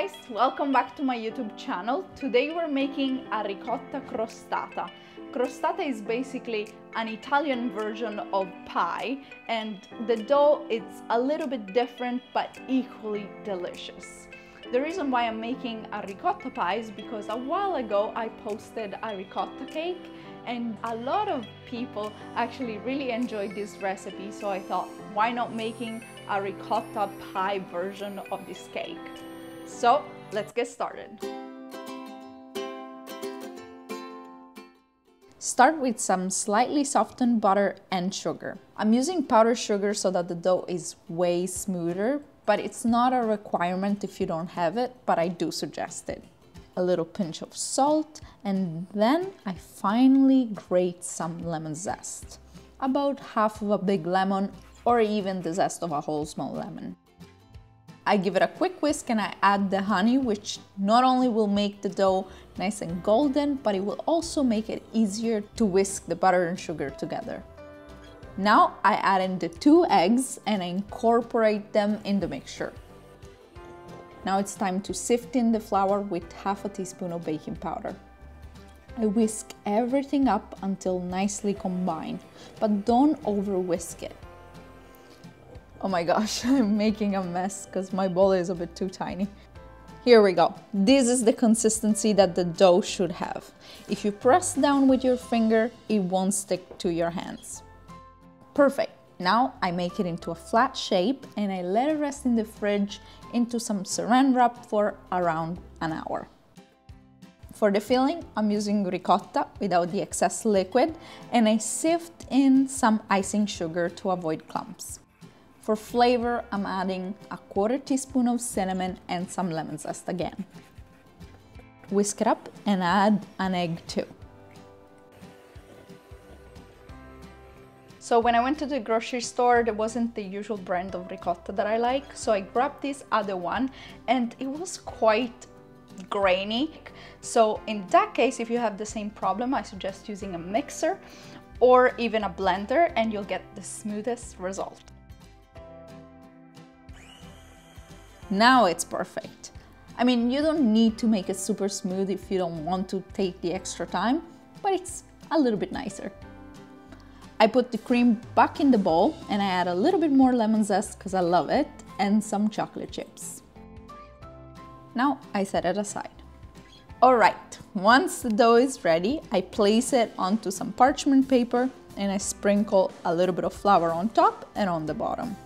guys, welcome back to my YouTube channel. Today we're making a ricotta crostata. Crostata is basically an Italian version of pie, and the dough is a little bit different but equally delicious. The reason why I'm making a ricotta pie is because a while ago I posted a ricotta cake and a lot of people actually really enjoyed this recipe, so I thought, why not making a ricotta pie version of this cake? So let's get started. Start with some slightly softened butter and sugar. I'm using powdered sugar so that the dough is way smoother, but it's not a requirement if you don't have it, but I do suggest it. A little pinch of salt, and then I finally grate some lemon zest. About half of a big lemon, or even the zest of a whole small lemon. I give it a quick whisk and I add the honey, which not only will make the dough nice and golden, but it will also make it easier to whisk the butter and sugar together. Now I add in the 2 eggs and I incorporate them in the mixture. Now it's time to sift in the flour with half a teaspoon of baking powder. I whisk everything up until nicely combined, but don't over whisk it. Oh my gosh, I'm making a mess because my bowl is a bit too tiny. Here we go. This is the consistency that the dough should have. If you press down with your finger, it won't stick to your hands. Perfect. Now I make it into a flat shape and I let it rest in the fridge into some saran wrap for around an hour. For the filling, I'm using ricotta without the excess liquid, and I sift in some icing sugar to avoid clumps. For flavor, I'm adding a 1/4 teaspoon of cinnamon and some lemon zest again. Whisk it up and add an egg too. So when I went to the grocery store, there wasn't the usual brand of ricotta that I like, so I grabbed this other one and it was quite grainy. So in that case, if you have the same problem, I suggest using a mixer or even a blender and you'll get the smoothest result. Now it's perfect. I mean, you don't need to make it super smooth if you don't want to take the extra time, but it's a little bit nicer. I put the cream back in the bowl and I add a little bit more lemon zest because I love it, and some chocolate chips. Now I set it aside. Alright, once the dough is ready, I place it onto some parchment paper and I sprinkle a little bit of flour on top and on the bottom.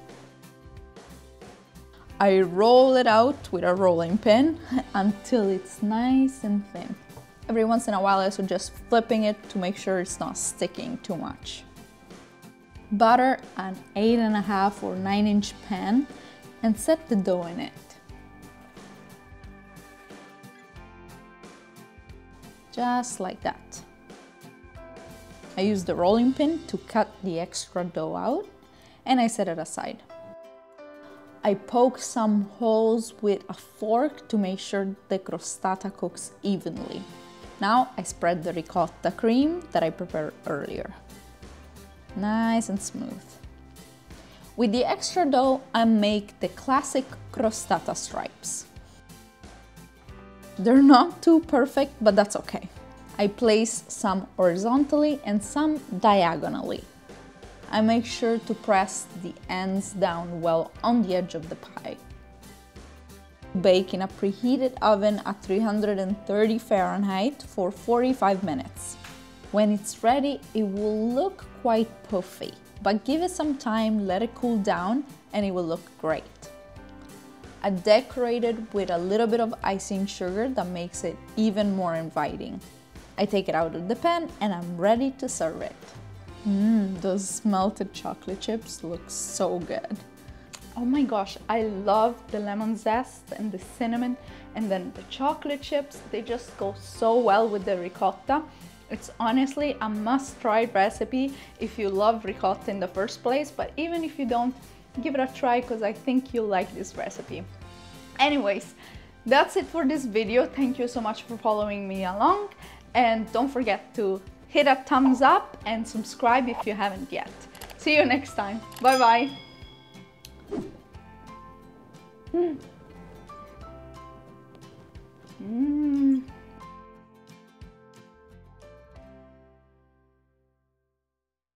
I roll it out with a rolling pin until it's nice and thin. Every once in a while I suggest flipping it to make sure it's not sticking too much. Butter an 8.5 or 9-inch pan and set the dough in it. Just like that. I use the rolling pin to cut the extra dough out and I set it aside. I poke some holes with a fork to make sure the crostata cooks evenly. Now I spread the ricotta cream that I prepared earlier. Nice and smooth. With the extra dough, I make the classic crostata stripes. They're not too perfect, but that's okay. I place some horizontally and some diagonally. I make sure to press the ends down well on the edge of the pie. Bake in a preheated oven at 330 Fahrenheit for 45 minutes. When it's ready, it will look quite puffy, but give it some time, let it cool down, and it will look great. I decorate it with a little bit of icing sugar that makes it even more inviting. I take it out of the pan and I'm ready to serve it. Those melted chocolate chips look so good. Oh my gosh, I love the lemon zest and the cinnamon, and then the chocolate chips. They just go so well with the ricotta. It's honestly a must-try recipe if you love ricotta in the first place, but even if you don't, give it a try because I think you'll like this recipe. Anyways, that's it for this video. Thank you so much for following me along, and don't forget to hit a thumbs up and subscribe if you haven't yet. See you next time. Bye bye.